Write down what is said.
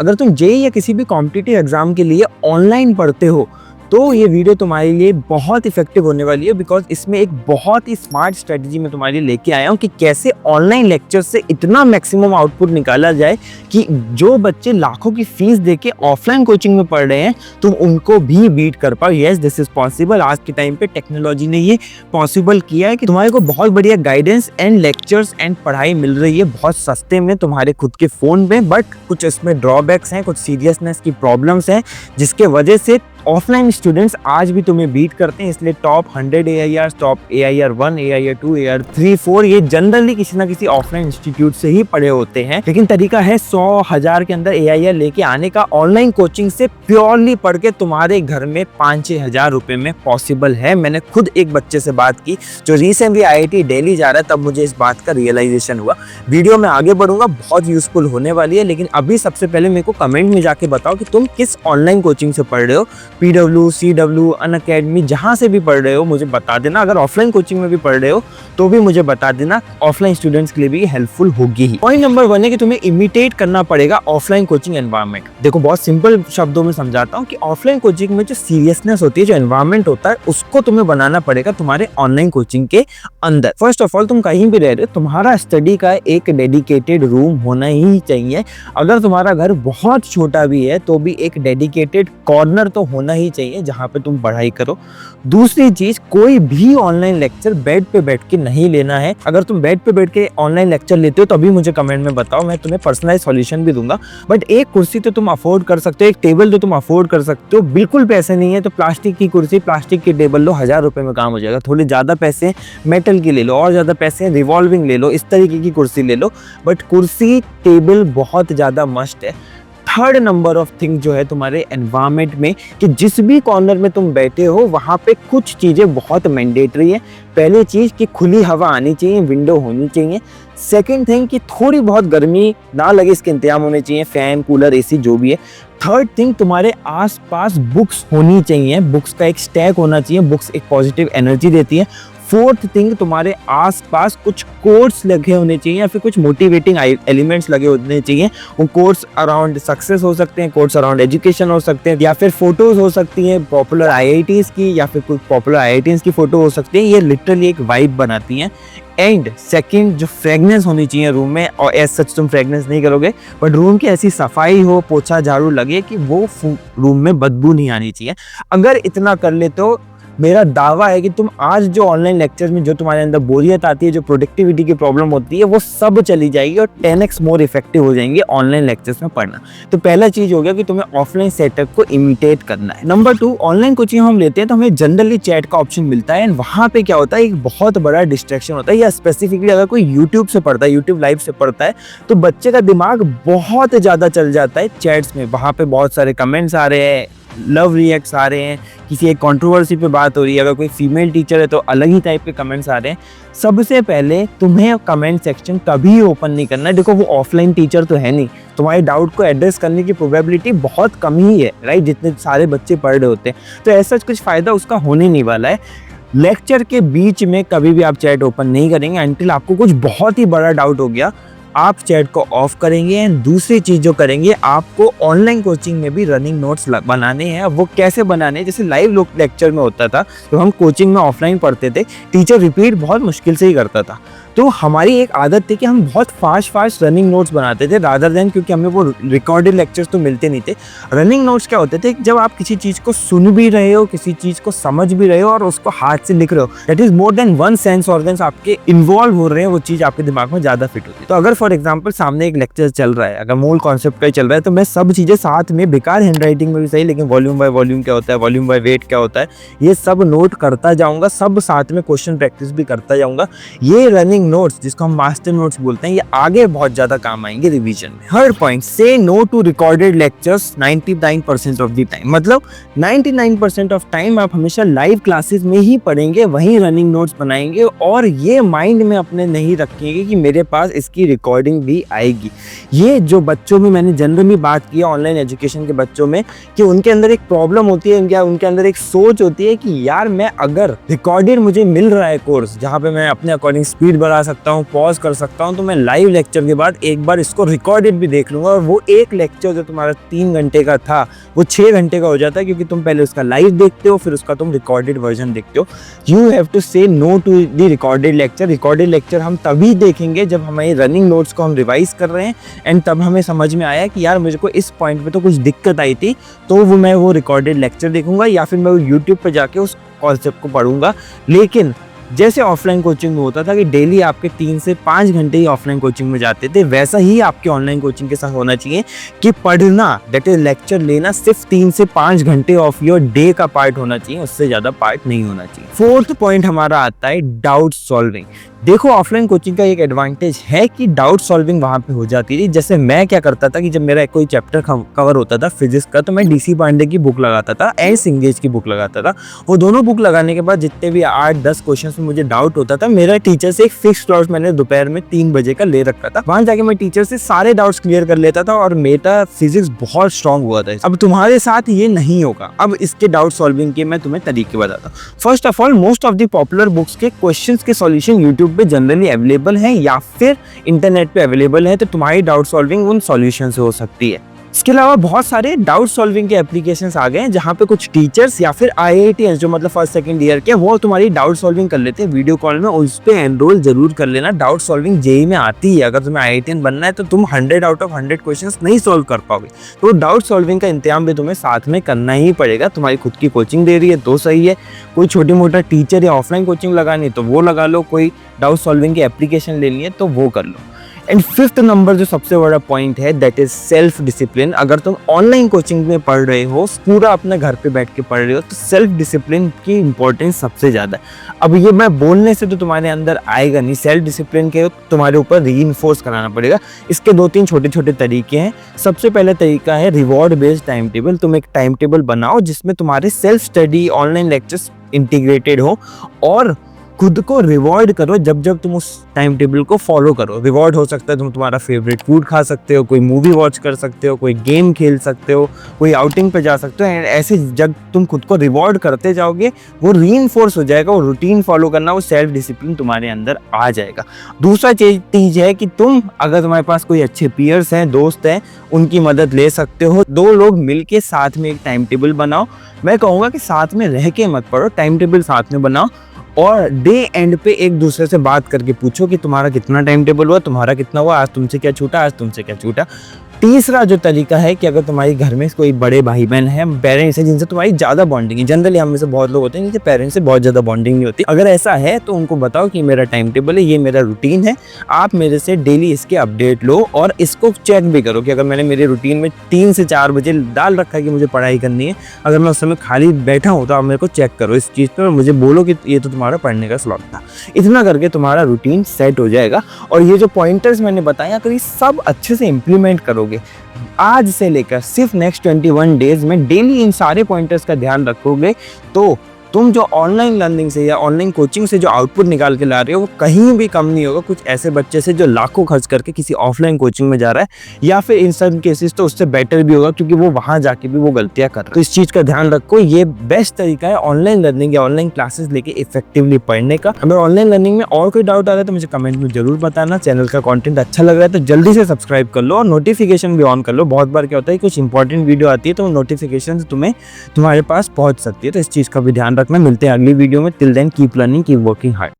अगर तुम जेईई या किसी भी कॉम्पिटिटिव एग्जाम के लिए ऑनलाइन पढ़ते हो तो ये वीडियो तुम्हारे लिए बहुत इफेक्टिव होने वाली है, बिकॉज इसमें एक बहुत ही स्मार्ट स्ट्रेटजी मैं तुम्हारे लिए लेके आया हूँ कि कैसे ऑनलाइन लेक्चर से इतना मैक्सिमम आउटपुट निकाला जाए कि जो बच्चे लाखों की फीस देके ऑफलाइन कोचिंग में पढ़ रहे हैं तुम उनको भी बीट कर पाओ। Yes, this is possible. आज के टाइम पे टेक्नोलॉजी ने ये पॉसिबल किया है कि तुम्हारे को बहुत बढ़िया गाइडेंस एंड लेक्चर्स एंड पढ़ाई मिल रही है बहुत सस्ते में तुम्हारे खुद के फोन में। बट कुछ इसमें ड्रॉबैक्स हैं, कुछ सीरियसनेस की प्रॉब्लम्स हैं जिसके वजह से ऑफलाइन स्टूडेंट्स आज भी तुम्हें बीट करते हैं। इसलिए top 100 AIR, top AIR 1, AIR 2, AIR 3, 4 ये जनरली किसी ना किसी ऑफलाइन इंस्टीट्यूट से ही पढ़े होते हैं। लेकिन तरीका है 100,000 के अंदर AIR लेके आने का ऑनलाइन कोचिंग से प्योरली पढ़ के तुम्हारे घर में 5-6 हज़ार रुपए में पॉसिबल है। मैंने खुद एक बच्चे से बात की जो रिसेंटली IIT दिल्ली जा रहा है, तब मुझे इस बात का रियलाइजेशन हुआ। वीडियो में आगे बढ़ूंगा, बहुत यूजफुल होने वाली है, लेकिन अभी सबसे पहले मेरे को कमेंट में जाके बताओ कि तुम किस ऑनलाइन कोचिंग से पढ़ रहे हो। PW, CW, अनअकैडमी, जहां से भी पढ़ रहे हो मुझे बता देना। अगर ऑफलाइन कोचिंग में भी पढ़ रहे हो तो भी मुझे बता देना, ऑफलाइन स्टूडेंट्स के लिए भी हेल्पफुल होगी ही। पॉइंट नंबर 1 है कि तुम्हें इमिटेट करना पड़ेगा ऑफलाइन कोचिंग एनवायरनमेंट। देखो, बहुत सिंपल शब्दों में समझाता हूँ कि ऑफलाइन कोचिंग में जो सीरियसनेस होती है, जो एनवायरनमेंट होता है, उसको तुम्हें बनाना पड़ेगा तुम्हारे ऑनलाइन कोचिंग के अंदर। फर्स्ट ऑफ ऑल, तुम कहीं भी रह रहे हो, तुम्हारा स्टडी का एक डेडिकेटेड रूम होना ही चाहिए। अगर तुम्हारा घर बहुत छोटा भी है तो भी एक डेडिकेटेड कॉर्नर तो होना ही चाहिए जहां पे तुम पढ़ाई करो। दूसरी चीज, कोई भी ऑनलाइन लेक्चर बेड पे बैठ के नहीं लेना है। अगर तुम बेड पे बैठ के ऑनलाइन लेक्चर लेते हो तो अभी मुझे कमेंट में बताओ, मैं तुम्हें पर्सनलाइज सॉल्यूशन भी दूंगा। बट एक कुर्सी तो तुम अफोर्ड कर सकते हो, एक टेबल तो तुम अफोर्ड कर सकते हो। बिल्कुल पैसे नहीं है तो प्लास्टिक की कुर्सी, प्लास्टिक की टेबल लो, 1000 रुपए में काम हो जाएगा। थोड़े ज्यादा पैसे मेटल की ले लो, और ज्यादा पैसे रिवॉल्विंग ले लो, इस तरीके की कुर्सी ले लो। बट कुर्सी टेबल बहुत ज्यादा मस्ट है। थर्ड नंबर ऑफ थिंग जो है तुम्हारे एनवायरनमेंट में, कि जिस भी कॉर्नर में तुम बैठे हो वहां पे कुछ चीजें बहुत मैंडेटरी है। पहली चीज कि खुली हवा आनी चाहिए, विंडो होनी चाहिए। सेकंड थिंग कि थोड़ी बहुत गर्मी ना लगे इसके इंतजाम होने चाहिए, फैन, कूलर, AC जो भी है। थर्ड थिंग, तुम्हारे आसपास बुक्स होनी चाहिए, बुक्स का एक स्टैक होना चाहिए। बुक्स एक पॉजिटिव एनर्जी देती है। फोर्थ थिंग, तुम्हारे आसपास कुछ कोट्स लगे होने चाहिए या फिर कुछ मोटिवेटिंग एलिमेंट्स लगे होने चाहिए। वो कोट्स अराउंड सक्सेस हो सकते हैं, कोट्स अराउंड एजुकेशन हो सकते हैं, या फिर फोटोज हो सकती हैं पॉपुलर IITs की, या फिर कुछ पॉपुलर IITs की फोटो हो सकती है। ये लिटरली एक वाइब बनाती हैं। एंड सेकंड, जो फ्रेगनेंस होनी चाहिए रूम में, और एज सच तुम फ्रेगनेंस नहीं करोगे, बट रूम की ऐसी सफाई हो, पोछा झाड़ू लगे कि वो रूम में बदबू नहीं आनी चाहिए। अगर इतना कर ले तो मेरा दावा है कि तुम आज जो ऑनलाइन लेक्चर्स में जो तुम्हारे अंदर बोरियत आती है, जो प्रोडक्टिविटी की प्रॉब्लम होती है, वो सब चली जाएगी और 10x मोर इफेक्टिव हो जाएंगे ऑनलाइन लेक्चर्स में पढ़ना। तो पहला चीज हो गया कि तुम्हें ऑफलाइन सेटअप को इमिटेट करना है। नंबर 2, ऑनलाइन कोचिंग हम लेते हैं तो हमें जनरली चैट का ऑप्शन मिलता है, एंड वहां पे क्या होता है, एक बहुत बड़ा डिस्ट्रैक्शन होता है। या स्पेसिफिकली अगर कोई यूट्यूब से पढ़ता है, यूट्यूब लाइव से पढ़ता है, तो बच्चे का दिमाग बहुत ज्यादा चल जाता है चैट्स में। वहां पे बहुत सारे कमेंट्स आ रहे हैं, लव रिएक्ट्स आ रहे हैं, किसी एक कंट्रोवर्सी पे बात हो रही है, अगर कोई फीमेल टीचर है तो अलग ही टाइप के कमेंट्स आ रहे हैं। सबसे पहले तुम्हें कमेंट सेक्शन कभी ओपन नहीं करना है। देखो, वो ऑफलाइन टीचर तो है नहीं, तुम्हारे डाउट को एड्रेस करने की प्रोबेबिलिटी बहुत कम ही है, राइट, जितने सारे बच्चे पढ़ रहे होते हैं। तो ऐसा कुछ फायदा उसका होने नहीं वाला है। लेक्चर के बीच में कभी भी आप चैट ओपन नहीं करेंगे अंटिल आपको कुछ बहुत ही बड़ा डाउट हो गया, आप चैट को ऑफ करेंगे। एंड दूसरी चीज जो करेंगे, आपको ऑनलाइन कोचिंग में भी रनिंग नोट्स बनाने हैं। वो कैसे बनाने हैं, जैसे लाइव लेक्चर में होता था, तो हम कोचिंग में ऑफलाइन पढ़ते थे, टीचर रिपीट बहुत मुश्किल से ही करता था, तो हमारी एक आदत थी कि हम बहुत फास्ट रनिंग नोट्स बनाते थे रादर देन, क्योंकि हमें वो रिकॉर्डेड लेक्चर्स तो मिलते नहीं थे। रनिंग नोट्स क्या होते थे, जब आप किसी चीज़ को सुन भी रहे हो, किसी चीज़ को समझ भी रहे हो और उसको हाथ से लिख रहे हो, that is more than one sense organs आपके इन्वॉल्व हो रहे हैं, वो चीज़ आपके दिमाग में ज़्यादा फिट होती है। तो अगर फॉर एग्जाम्पल सामने एक लेक्चर चल रहा है, अगर मूल कॉन्सेप्ट का ही चल रहा है, तो मैं सब चीज़ें साथ में, बेकार हैंड राइटिंग में भी सही, लेकिन वॉल्यूम बाय वॉल्यूम क्या होता है, वॉल्यूम बाय वेट क्या होता है, ये सब नोट करता जाऊँगा, सब साथ में क्वेश्चन प्रैक्टिस भी करता जाऊँगा। ये रनिंग नोट्स, जिसको हम मास्टर नोट्स बोलते हैं, ये आगे बहुत ज्यादा काम आएंगे रिवीजन में। Third point, say no to recorded lectures 99% of the time. मतलब 99% ऑफ टाइम आप हमेशा लाइव क्लासेस में ही पढ़ेंगे, वहीं रनिंग नोट्स बनाएंगे, और ये माइंड में अपने नहीं रखेंगे कि मेरे पास इसकी रिकॉर्डिंग भी आएगी। ये जो बच्चों में मैंने जनरली बात की ऑनलाइन एजुकेशन के बच्चों में, कि उनके अंदर एक प्रॉब्लम होती है, उनके अंदर एक सोच होती है कि यार मैं अगर रिकॉर्डेड मुझे मिल रहा है कोर्स, जहाँ पे मैं अपने अकॉर्डिंग स्पीड बढ़ा लगा सकता हूँ, पॉज कर सकता हूँ, तो मैं लाइव लेक्चर के बाद एक बार इसको रिकॉर्डेड भी देख लूँगा और वो एक लेक्चर जो तुम्हारा 3 घंटे का था वो 6 घंटे का हो जाता है, क्योंकि तुम पहले उसका लाइव देखते हो फिर उसका तुम रिकॉर्डेड वर्जन देखते हो। You have to say no to the recorded lecture. Recorded lecture हम तभी देखेंगे जब हमारी रनिंग नोट्स को हम रिवाइज कर रहे हैं एंड तब हमें समझ में आया कि यार मुझे को इस पॉइंट पे तो कुछ दिक्कत आई थी, तो मैं वो रिकॉर्डेड लेक्चर देखूंगा या फिर मैं वो यूट्यूब पे जाके उस कॉन्सेप्ट को पढ़ूंगा। लेकिन जैसे ऑफलाइन कोचिंग में होता था कि डेली आपके 3 से 5 घंटे ही ऑफलाइन कोचिंग में जाते थे, वैसा ही आपके ऑनलाइन कोचिंग के साथ होना चाहिए कि पढ़ना दैट इज लेक्चर लेना सिर्फ 3 से 5 घंटे ऑफ योर डे का पार्ट होना चाहिए, उससे ज़्यादा पार्ट नहीं होना चाहिए। फोर्थ पॉइंट हमारा आता है डाउट सॉल्विंग। देखो ऑफलाइन कोचिंग का एक एडवांटेज है कि डाउट सॉल्विंग वहाँ पे हो जाती थी। जैसे मैं क्या करता था कि जब मेरा कोई चैप्टर कवर होता था फिजिक्स का, तो मैं DC पांडे की बुक लगाता था एंड सिंगेज की बुक लगाता था। वो दोनों बुक लगाने के बाद जितने भी 8-10 क्वेश्चन में मुझे डाउट होता था, मेरा टीचर से एक फिक्स क्लास मैंने दोपहर में 3 बजे का ले रखा था। वहां जाके मैं टीचर से सारे डाउट्स क्लियर कर लेता था और मेरा फिजिक्स बहुत स्ट्रांग हुआ था। अब तुम्हारे साथ ये नहीं होगा। अब इसके डाउट सॉल्विंग के मैं तुम्हें तरीके बताता हूँ। First of all, most of the popular books के क्वेश्चंस के सॉल्यूशन यूट्यूब पे जनरली अवेलेबल है या फिर इंटरनेट पे अवेलेबल है, तो तुम्हारी डाउट सॉल्विंग उन सॉल्यूशन से हो सकती है। इसके अलावा बहुत सारे डाउट सॉल्विंग के एप्लीकेशंस आ गए हैं जहाँ पे कुछ टीचर्स या फिर IITians जो मतलब फर्स्ट सेकंड ईयर के, वो तुम्हारी डाउट सॉल्विंग कर लेते हैं वीडियो कॉल में। उस पे एनरोल जरूर कर लेना। डाउट सॉल्विंग JEE में आती है। अगर तुम्हें IITian बनना है तो तुम 100 आउट ऑफ 100 क्वेश्चंस नहीं सॉल्व कर पाओगे, तो डाउट सॉल्विंग का इंतजाम भी तुम्हें साथ में करना ही पड़ेगा। तुम्हारी खुद की कोचिंग दे रही है तो सही है, कोई छोटी मोटा टीचर या ऑफलाइन कोचिंग लगानी है तो वो लगा लो, कोई डाउट सॉल्विंग की एप्लीकेशन लेनी है तो वो कर लो। एंड फिफ्थ नंबर जो सबसे बड़ा पॉइंट है दैट इज सेल्फ डिसिप्लिन। अगर तुम ऑनलाइन कोचिंग में पढ़ रहे हो, पूरा अपने घर पे बैठ के पढ़ रहे हो, तो सेल्फ डिसिप्लिन की इंपॉर्टेंस सबसे ज़्यादा है। अब ये मैं बोलने से तो तुम्हारे अंदर आएगा नहीं, सेल्फ डिसिप्लिन के तुम्हारे ऊपर रीइंफोर्स कराना पड़ेगा। इसके 2-3 छोटे छोटे तरीके हैं। सबसे पहला तरीका है रिवॉर्ड बेस्ड टाइम टेबल। तुम एक टाइम टेबल बनाओ जिसमें तुम्हारे self study online lectures integrated हो और खुद को रिवॉर्ड करो जब जब तुम उस टाइम टेबल को फॉलो करो। रिवॉर्ड हो सकता है तुम तुम्हारा फेवरेट फूड खा सकते हो, कोई मूवी वॉच कर सकते हो, कोई गेम खेल सकते हो, कोई आउटिंग पे जा सकते हो। ऐसे जब तुम खुद को रिवॉर्ड करते जाओगे वो रीइंफोर्स हो जाएगा, वो रूटीन फॉलो करना, वो सेल्फ डिसिप्लिन तुम्हारे अंदर आ जाएगा। दूसरा चीज है कि तुम अगर तुम्हारे पास कोई अच्छे पीयर्स हैं, दोस्त हैं, उनकी मदद ले सकते हो। 2 लोग मिलके साथ में एक टाइम टेबल बनाओ। मैं कहूँगा कि साथ में रह के मत पढ़ो, टाइम टेबल साथ में बनाओ और डे एंड पे एक दूसरे से बात करके पूछो कि तुम्हारा कितना टाइम टेबल हुआ, तुम्हारा कितना हुआ, आज तुमसे क्या छूटा, आज तुमसे क्या छूटा। तीसरा जो तरीका है कि अगर तुम्हारे घर में कोई बड़े भाई बहन हैं, पेरेंट्स हैं जिनसे तुम्हारी ज़्यादा बॉन्डिंग है, जनरली हम में से बहुत लोग होते हैं जिनसे पेरेंट्स से बहुत ज़्यादा बॉन्डिंग नहीं होती, अगर ऐसा है तो उनको बताओ कि मेरा टाइम टेबल है, ये मेरा रूटीन है, आप मेरे से डेली इसके अपडेट लो और इसको चेक भी करो कि अगर मैंने मेरे रूटीन में 3 से 4 बजे डाल रखा है कि मुझे पढ़ाई करनी है, अगर मैं उस समय खाली बैठा हूँ तो आप मेरे को चेक करो इस चीज़ पर और मुझे बोलो कि ये तो तुम्हारा पढ़ने का स्लॉट था। इतना करके तुम्हारा रूटीन सेट हो जाएगा। और ये जो पॉइंटर्स मैंने बताया, अगर ये सब अच्छे से इम्प्लीमेंट करोगे, आज से लेकर सिर्फ नेक्स्ट 21 डेज में डेली इन सारे पॉइंटर्स का ध्यान रखोगे, तो तुम जो ऑनलाइन लर्निंग से या ऑनलाइन कोचिंग से जो आउटपुट निकाल के ला रहे हो वो कहीं भी कम नहीं होगा कुछ ऐसे बच्चे से जो लाखों खर्च करके किसी ऑफलाइन कोचिंग में जा रहा है, या फिर इन सब केसेस तो उससे बेटर भी होगा क्योंकि वो वहाँ जाके भी वो गलतियाँ कर रहा है। तो इस चीज़ का ध्यान रखो। ये बेस्ट तरीका है ऑनलाइन लर्निंग या ऑनलाइन क्लासेस लेके इफेक्टिवली पढ़ने का। अगर ऑनलाइन लर्निंग में और कोई डाउट आ रहा है तो मुझे कमेंट में जरूर बताना। चैनल का कॉन्टेंट अच्छा लग रहा है तो जल्दी से सब्सक्राइब कर लो और नोटिफिकेशन भी ऑन कर लो। बहुत बार क्या होता है कुछ इंपॉर्टेंट वीडियो आती है तो नोटिफिकेशन तुम्हें तुम्हारे पास पहुंच सकती है, तो इस चीज़ का भी ध्यान रखना। मिलते हैं अगली वीडियो में। Till then keep learning, keep working hard.